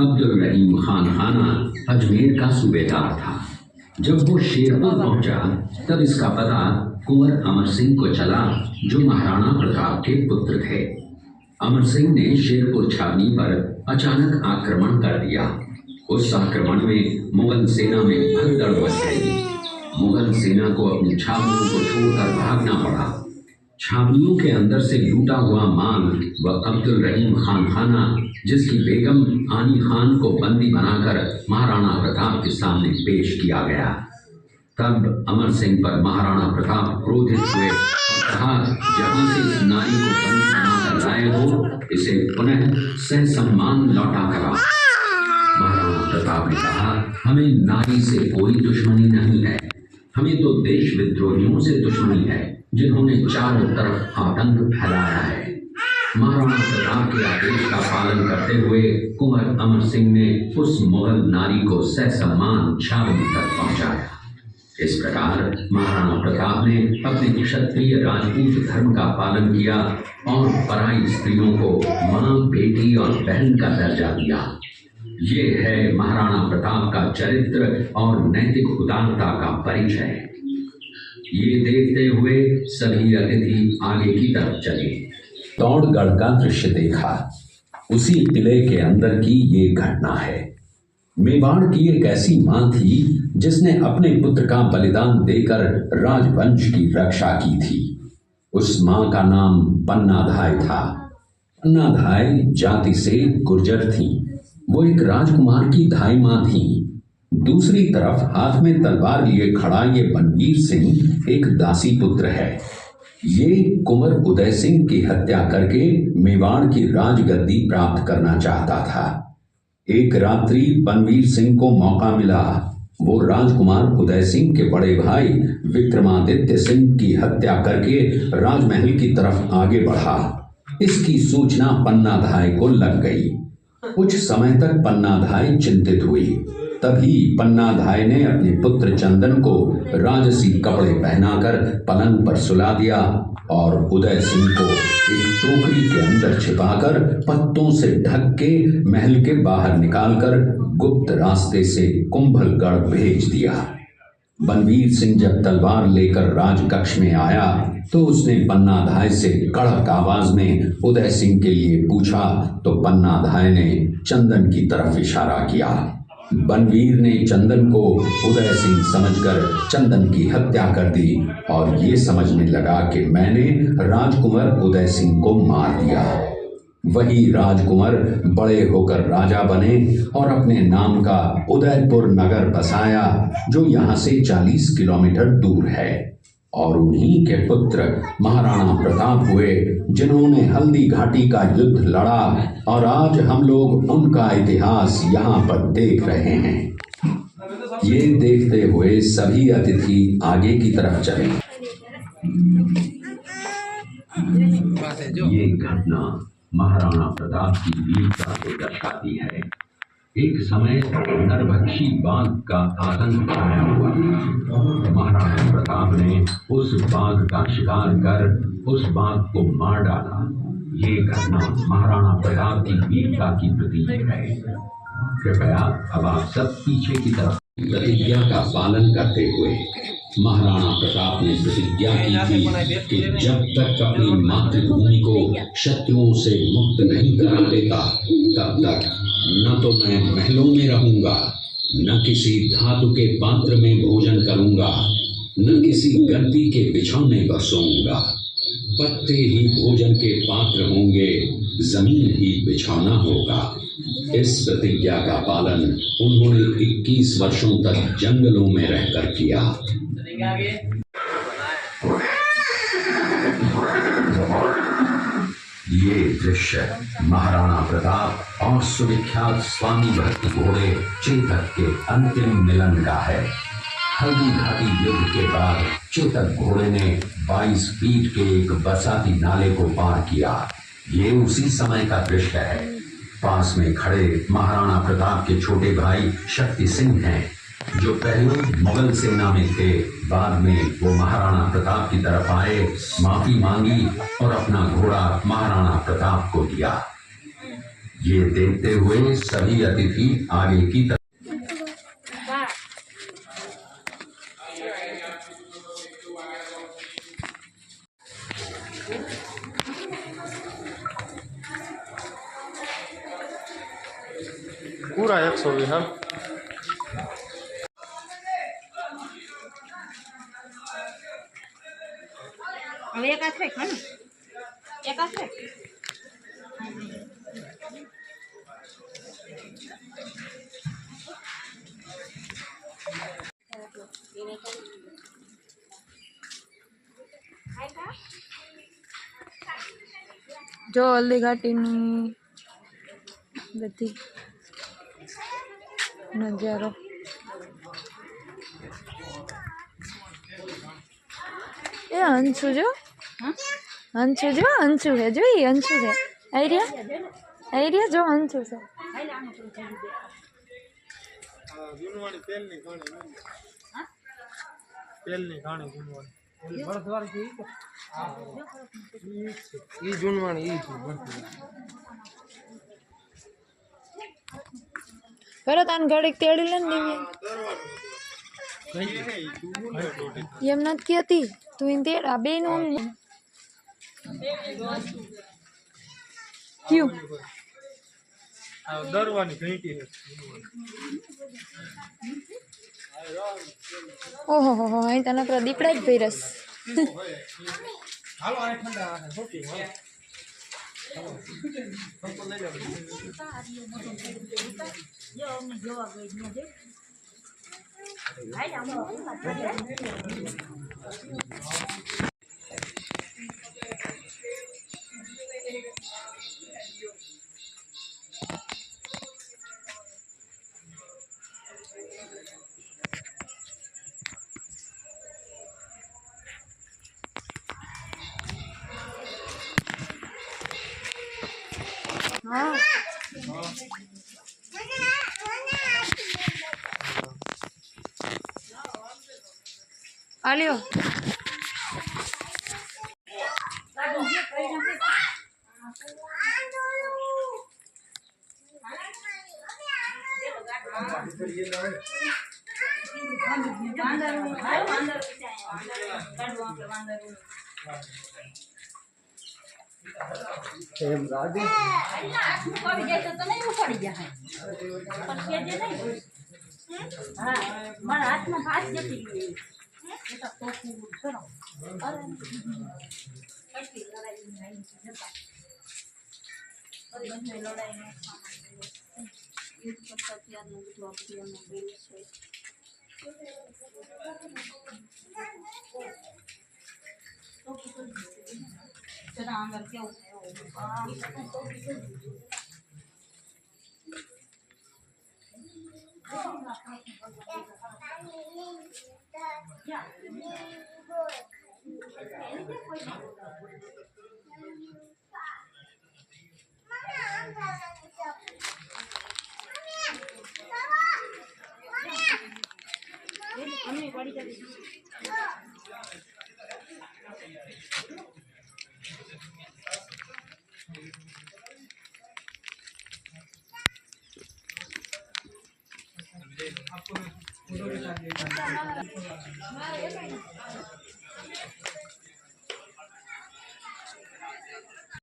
अब्दुल रहीम खान खाना अजमेर का सूबेदार था। जब वो शेरपुर पहुंचा तब इसका पता कुंवर अमर सिंह को चला, जो महाराणा प्रताप के पुत्र थे। अमर सिंह ने शेरपुर छावनी पर अचानक आक्रमण कर दिया। उस आक्रमण में मुगल सेना में भगदड़ मच गई। मुगल सेना को अपनी छावनियों को छोड़कर भागना पड़ा। छावनियों के अंदर से लूटा हुआ माल व अब्दुल रहीम खान खाना, जिसकी बेगम आनी खान को बंदी बनाकर महाराणा प्रताप के सामने पेश किया गया। तब अमर सिंह पर महाराणा प्रताप क्रोधित हुए और कहा, जहां से इस नारी को बंदी बनाकर लाए हो, इसे पुनः ससम्मान लौटा करो। महाराणा प्रताप ने कहा, हमें नारी से कोई दुश्मनी नहीं है, हमें तो देश विद्रोहियों से दुश्मनी है, जिन्होंने चारों तरफ आतंक फैलाया है। महाराणा प्रताप के आदेश का पालन करते हुए कुंवर अमर सिंह ने उस मुगल नारी को ससम्मान छावनी तक पहुंचाया। इस प्रकार महाराणा प्रताप ने अपने क्षत्रिय राजपूत धर्म का पालन किया और पराई स्त्रियों को मां, बेटी और बहन का दर्जा दिया। ये है महाराणा प्रताप का चरित्र और नैतिक उदारता का परिचय। ये देखते हुए सभी अतिथि आगे की तरफ चले। दौड़गढ़ का दृश्य देखा। उसी किले के अंदर की ये घटना है। मेवाड़ की एक ऐसी मां थी जिसने अपने पुत्र का बलिदान देकर राजवंश की रक्षा की थी। उस मां का नाम पन्नाधाय था। पन्नाधाय जाति से गुर्जर थी। वो एक राजकुमार की धाई मां थी। दूसरी तरफ हाथ में तलवार लिए खड़ा ये बनवीर सिंह एक दासी पुत्र है। ये कुंवर उदय सिंह की हत्या करके मेवाड़ की राजगद्दी प्राप्त करना चाहता था। एक रात्रि बनवीर सिंह को मौका मिला। वो राजकुमार उदय सिंह के बड़े भाई विक्रमादित्य सिंह की हत्या करके राजमहल की तरफ आगे बढ़ा। इसकी सूचना पन्नाधाय को लग गई। कुछ समय तक पन्नाधाय चिंतित हुई। तभी पन्नाधाय ने अपने पुत्र चंदन को राजसी कपड़े पहनाकर पलंग पर सुला दिया और उदय सिंह को एक टोकरी के अंदर छिपाकर पत्तों से ढक के महल के बाहर निकालकर गुप्त रास्ते से कुंभलगढ़ भेज दिया। बनवीर सिंह जब तलवार लेकर राजकक्ष में आया तो उसने पन्नाधाय से कड़क आवाज में उदय सिंह के लिए पूछा, तो पन्नाधाय ने चंदन की तरफ इशारा किया। बनवीर ने चंदन को उदय सिंह समझकर चंदन की हत्या कर दी और ये समझने लगा कि मैंने राजकुमार उदय सिंह को मार दिया। वही राजकुमार बड़े होकर राजा बने और अपने नाम का उदयपुर नगर बसाया, जो यहाँ से 40 किलोमीटर दूर है। और उन्हीं के पुत्र महाराणा प्रताप हुए, जिन्होंने हल्दी घाटी का युद्ध लड़ा और आज हम लोग उनका इतिहास यहाँ पर देख रहे हैं। ये देखते हुए सभी अतिथि आगे की तरफ चले। ये घटना महाराणा प्रताप की वीरता को दर्शाती है। एक समय नरभक्षी बाघ का आतंक छाया हुआ। महाराणा प्रताप ने उस बाघ का शिकार कर उस बाघ को मार डाला। ये घटना महाराणा प्रताप की वीरता की प्रतीक है। कृपया अब आप सब पीछे की तरफ। प्रतिज्ञा का पालन करते हुए महाराणा प्रताप ने प्रतिज्ञा की थी कि जब तक अपनी मातृभूमि को शत्रुओं से मुक्त नहीं करा लेता, तब तक न तो मैं महलों में रहूंगा, न किसी धातु के पात्र में भोजन करूंगा, न किसी गद्दी के बिछौने पर सोऊंगा। पत्ते ही भोजन के पात्र होंगे, जमीन ही बिछौना होगा। इस प्रतिज्ञा का पालन उन्होंने 21 वर्षों तक जंगलों में रहकर किया। ये दृश्य महाराणा प्रताप और सुविख्यात स्वामी भक्त घोड़े चेतक के अंतिम मिलन का है। हल्दी घाटी युद्ध के बाद चेतक घोड़े ने 22 फीट के एक बरसाती नाले को पार किया। ये उसी समय का दृश्य है। पास में खड़े महाराणा प्रताप के छोटे भाई शक्ति सिंह हैं, जो पहले मुगल सेना में थे। बाद में वो महाराणा प्रताप की तरफ आए, माफी मांगी और अपना घोड़ा महाराणा प्रताप को दिया। ये देखते हुए सभी अतिथि आगे की तरफ पूरा 120 हाँ। હવે એક હાથ રાખ ને એક હાથ રાખ જો હલ્દી ઘાટીની બધી નજારો એ અંશુ જો અંશુ है जो ये अंशु है आइडिया जो अंशु है જૂનવાણી તેલની ઘાણી જૂનવાણી ભરતવાર છે ઈ જૂનવાણી ઈ છે भरत आन घड़ीक तेड़ी ले दिव्य एम नत कहती तू इन तेड़ा बे नो क्यों દરવાની ઘંટી છે ओहो हो અહીં તને પ્રદીપડા જ ભૈરસ હાલો આ ઠંડા સોટી જો અમને જોવા ગઈ ને દે ભાઈ આમ हाँ आलियो એમ રાજી પડી જાય તો તને એવું પડી જાય પણ કે જે નહીં હા મારા હાથમાં ભાત જતી ગઈ એ તો ટોકું કરો અરે કેટલી લડાઈ નહીં જતા બધી લડાઈ નો યુદ્ધ કરતા ત્યારનું બધું આપણે એમાં બોલ છે જરા અંદર કેવું પડી જતી आपको